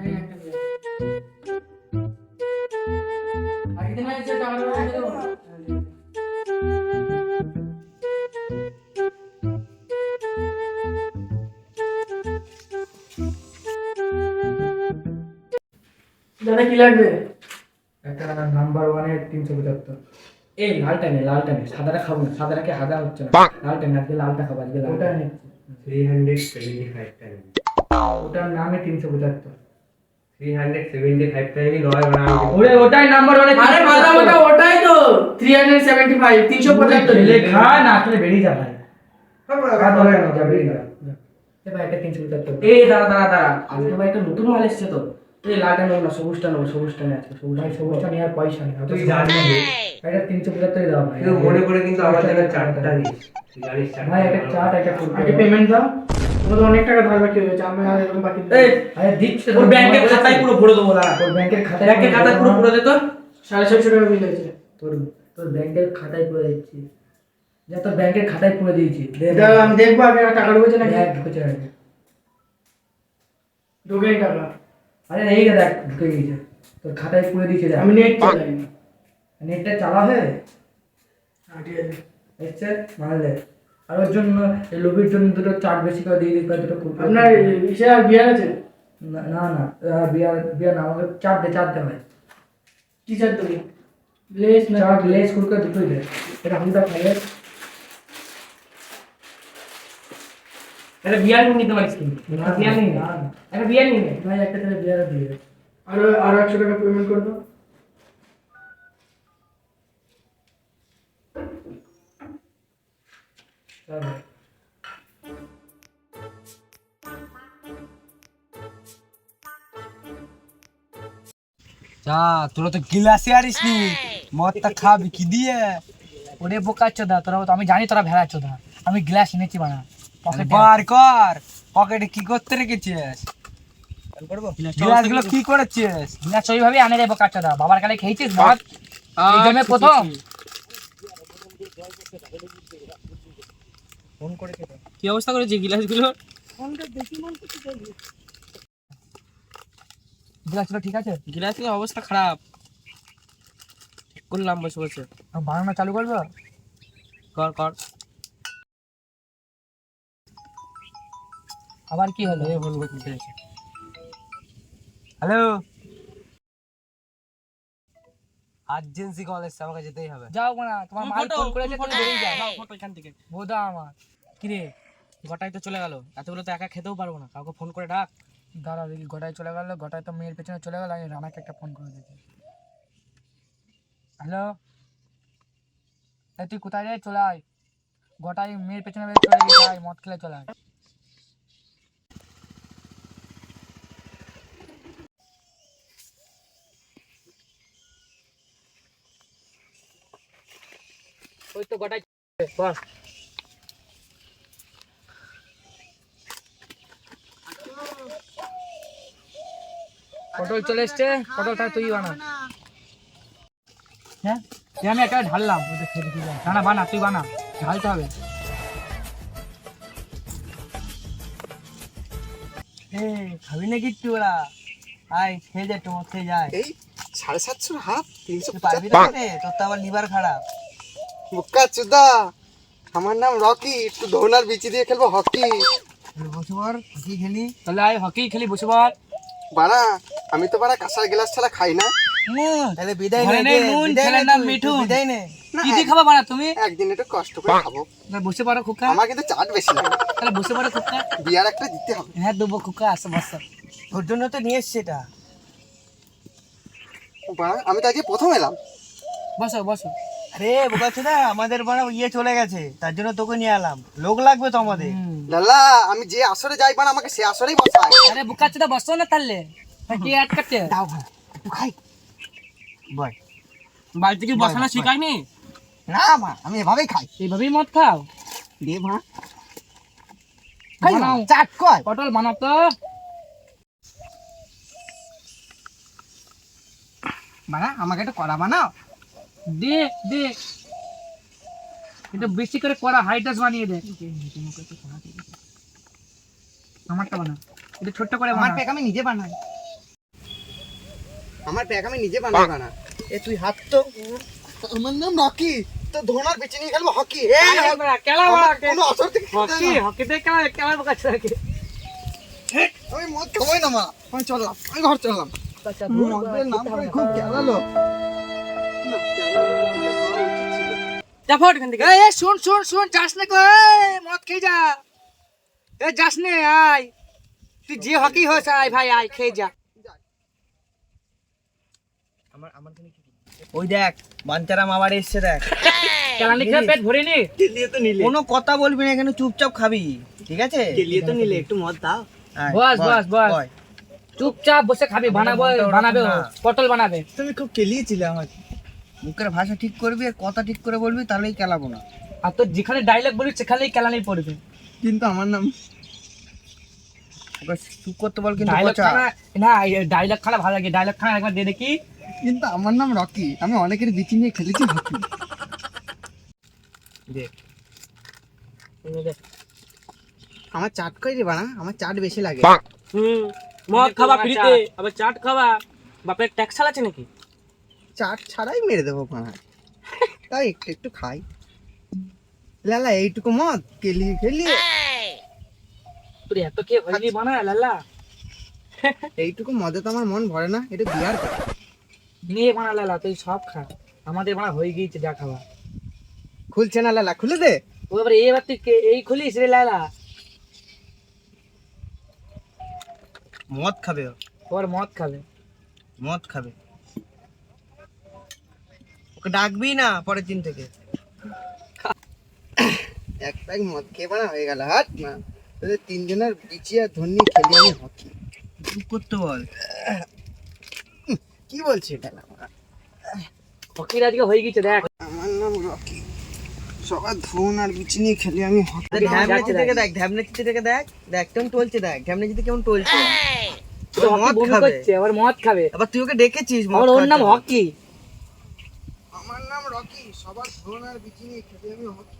এই একটা দে। আগের দিন এসে টাকাটা দিয়ে দেবো। দাদা কি লাগবে? একটা নাম্বার 1 এর 375। এই লালটা নে, লালটা নে, সাদাটা খাবো না, সাদাটাকে হাগা হচ্ছে না। লালটা নে, আজকে লালটা খাবো, আজকে লালটা নে। 375 টাকা। ওটার নামে 375। 375 টাকা নিয়ে লড়াই বানা ওরে ওটাই নাম্বার 1 এর। আরে মাথা মোটা ওটাই তো 375 375 লেখা না আসলে বেরিয়ে যা ভাই। আর ধরে না, যা বেরিয়ে যা। এ ভাই এটা 375। এই দাঁড়া দাঁড়া দাঁড়া আজকে ভাই একটা নতুন মাল এসেছে তো এই লালটা নেবো না সবুজটা নেবো সবুজটা নিয়ে আছে সবুজ ভাই সবুজটা নেওয়ার পয়সা নেই। তুই জানিস না। এটা 375 দাও ভাই। তুই মনে করে কিন্তু আমার জন্য চারটা দিস। তুই জানিস চারটা। ভাই এটা চাট একটা ফুল আগে পেমেন্ট দাও তোমাদের অনেক টাকা ধার বাকি হয়েছে আমি আর এরকম বাকি এই আরে দিচ্ছে ওর ব্যাংকের খাতায় পুরো ভরে দেবো দাঁড়া তোর ব্যাংকের খাতায় ব্যাংকের খাতায় পুরো ভরে দে তো 750 টাকা বিল হয়েছে তোর তোর ব্যাংকের খাতায় পুরো দিচ্ছি। যা তোর ব্যাংকের খাতায় পুরো দিয়েছি। দে দাঁড়া আমি দেখবো আগে টাকা ঢুকেছে নাকি দেখ ঢুকেছে নাকি। ঢুকেই টাকা আরে এই দেখ ঢুকে গেছে। তোর খাতায় পুরো দিয়েছে দেখ। আমি নেট চালাই না নেটটা চালাবে? হ্যাঁ ঠিক আছে এসছে মারলে। আর ওর জন্য এই লোভের জন্য দুটো চাট বেশি করে দিয়ে দিতে পারে, দুটো কুরকুরে। আপনার ইসে আর বিয়ার আছে না না না, বিয়ার বিয়ার না, আমাকে চাট দে ভাই। কি চার দেবো লেস না চাট লেস কুরকুরে দুটোই দে। এটা হুন্ডা খাবে। একটা বিয়ার নিতে পারিস কিন্তু বিয়ার নিয়ে না, না। একটা বিয়ার নিয়ে ভাই একটা তাহলে বিয়ার দিয়ে দে। আরো 100 টাকা পেমেন্ট করবো চল ভাই। যা তোরা তো গিলাসে আরিস নি মদটা খাবি কি দিয়ে? ওরে বোকা চোদা, তোরা তো আমি জানি তোরা ভেড়া চোদা। আমি গ্লাস এনেছি বানা পকেটে। বার কর পকেটে কি করতে রেখেছিস? গ্লাসগুলো কি করেছিস? গ্লাস ওইভাবে আনে রে বোকা চোদা। বাবার কালে খেয়েছিস মদ? এই জন্যে প্রথম ফোন করেছে তো। কি অবস্থা করেছে গিলাসগুলো গ্লাসগুলো ঠিক আছে? গিলাসের অবস্থা খারাপ ঠিক করলাম বসে বসে বানানো চালু করবো? কর কর আবার কি হলো? হ্যালো আর্জেন্সি কল এসছে, আমাকে যেতেই হবে। যাও না, তোমার মাল ফোন করেছে, তুমি বেরিয়ে যাও। ফটো এখান থেকে বোদা আমার। কি রে? গোটাই তো চলে গেল এতগুলো তো একা খেতেও পারবো না কাউকে ফোন করে ডাক দাঁড়া দেখি, গোটায় চলে গেল। গোটায় তো মেয়ের পেছনে চলে গেল। আমি রানাকে একটা ফোন করে দেখি। হ্যালো, তুই কোথায় রে? চলে আয়। গোটায় মেয়ের পেছনে চলে গেছে, আয় মদ খেলে চলে আয়। ওই তো গোটায় বস। পটল চলে এসছে, পটলটা তুই বানা। হ্যাঁ এ আমি একটা ঢাললাম। না না বানা, তুই বানা, ঢালতে হবে। খাবি নাকি একটু ওরা? আয় খেয়ে যায়, তোমার খেয়ে যায়। এই 750 হাফ তুই 350 পারবি না রে, তোর তো আবার লিভার খারাপ। বুকা চুদা। আমার নাম রকি, একটু দৌড়ার বিচি দিয়ে খেলবো হকি। বসে পর কি খেলি? তাহলে আয় হকি খেলি, বসে বল। বানা আমি তো বানা কাঁসার গ্লাস ছাড়া খাই না। তাহলে বিদায় ঘরে নে, নেই নুন, বিদায় ছেলের নে নাম তুই, মিঠুন। তুই বিদায় নে। না, কি দিয়ে খাবা বানা তুমি? একদিন একটু কষ্ট করে খাবো। বসে পারো খোকা? আমার কিন্তু চাট বেশি লাগে। তাহলে বসে পারো খোকা? বিয়ার একটা দিতে হবে। হ্যাঁ দেবো খোকা, আসো বসো। তোর জন্য তো নিয়ে এসছি এটা। বানা আমি তো আজকে প্রথম এলাম। বসো বসো। আরে বোকা ছোদা, আমাদের বড় ইয়ে চলে গেছে, তার জন্য তোকে নিয়ে এলাম। লোক লাগবে তো আমাদের। লালা আমি যে আসরে যাই বানা আমাকে সে আসরেই বসায়। আরে বুকা চোদা বসো না তাহলে, কি আটকাচ্ছে? দাও ভাই একটু খাই। বল। বাড়িতে কি বসানো শিখায়নি না মা আমি এভাবেই খাই। এইভাবেই মদ খাও? দে মা খাই না, বানাও। চাট কর। পটল বানাও তো। বানা আমাকে একটু কড়া বানাও। দে দে, এটা বেশি করে করা হাইটাস বানিয়ে দে। আমারটা বানা। একটু ছোট্ট করে আমার প্যাক আমি নিজে বানাই। আমার প্যাক আমি নিজে বানাই বানা। এ তুই হাত তো। আমার নাম রকি। তো ধোনার বিচি নিয়ে খেলবো হকি। কোনো অসর থেকে হকিতে কেমন কাছে রাখে আমি মদ খাবোই না মা। আমি চললাম, আমি ঘর চললাম। মদের নাম করে খুব গেলালো। শুন যাস না কো মদ খেয়ে যা যাস নে আয় তুই যে হকি হয়েছে আয় ভাই আয় খেয়ে যা ওই দেখ বাঞ্চারাম আবার এসছে দেখ কেলানি খেয়ে পেট ভরে নি কোনো কথা বলবি না এখানে চুপচাপ খাবি ঠিক আছে তো নিলে একটু মদ দাও। বস চুপচাপ বসে খাবি বানাবে পটল বানাবে তুমি খুব কেলিয়েছিলে আমার। মুখের ভাষা ঠিক করবি আর কথা ঠিক করে বলবি তাহলেই কেলাবো না আর তোর যেখানে ডায়লগ বলবি সেখানেই কেলানি পড়বে কিন্তু আমার নাম ওকে চুপ করতে বল কিন্তু ডায়লগ পচা। খানা না ডায়লগ খানা ভালো লাগে ডায়লগ খানা একবার দিয়ে দেখি কিন্তু আমার নাম রকি। আমি অনেকের বিচি নিয়ে খেলেছি হকি। আমার চাট করে দিবা না, আমার চাট বেশি লাগে। মদ খাবা ফ্রিতে আবার চাট খাবা বাপের ট্যাক্স চালাচ্ছে নাকি চাট ছাড়াই মেরে দেবো পানা। তাই একটু একটু খাই। লালা এইটুকু মদ খেলিয়ে খেলিয়ে তোর এত কে হইলি বানা লালা এইটুকু মদে তো আমার মন ভরে না। এটা বিয়ার কথা। নিয়ে বানা লালা তুই সব খা আমাদের বানা হয়ে গিয়েছে যা খাওয়া খুলছে না লালা, খুলে দে। ও এবার এবার তুই এই খুলিস রে লালা মদ খাবে ও, ওর মদ খাবে মদ খাবে ওকে ডাকবি না পরের দিন থেকে এক প্যাক মদ খেয়ে বানা হয়ে গেল। হাট না তোদের তিনজনের বিচি আর ধন্যি খেলি আমি হকি। চুপ করতে বল কি বলছি এটা লালা? হকির আজকে হয়ে গেছে দেখ আমার নাম রকি। সবার ধন আর বিচি নিয়ে খেলি আমি হকি। ঢ্যামনেচি থেকে দেখ ঢ্যামনেচি থেকে দেখ দেখ কেমন টলছে দেখ ঢ্যামনেচি কেমন টলছে তো হকি বমি করছে আবার মদ খাবে আবার তুই ওকে ডেকেছিস মদ আবার ওর নাম খাওয়ার জন্য। হকি আমার নাম রকি। সবার ধন আর বিচি নিয়ে খেলি আমি হকি।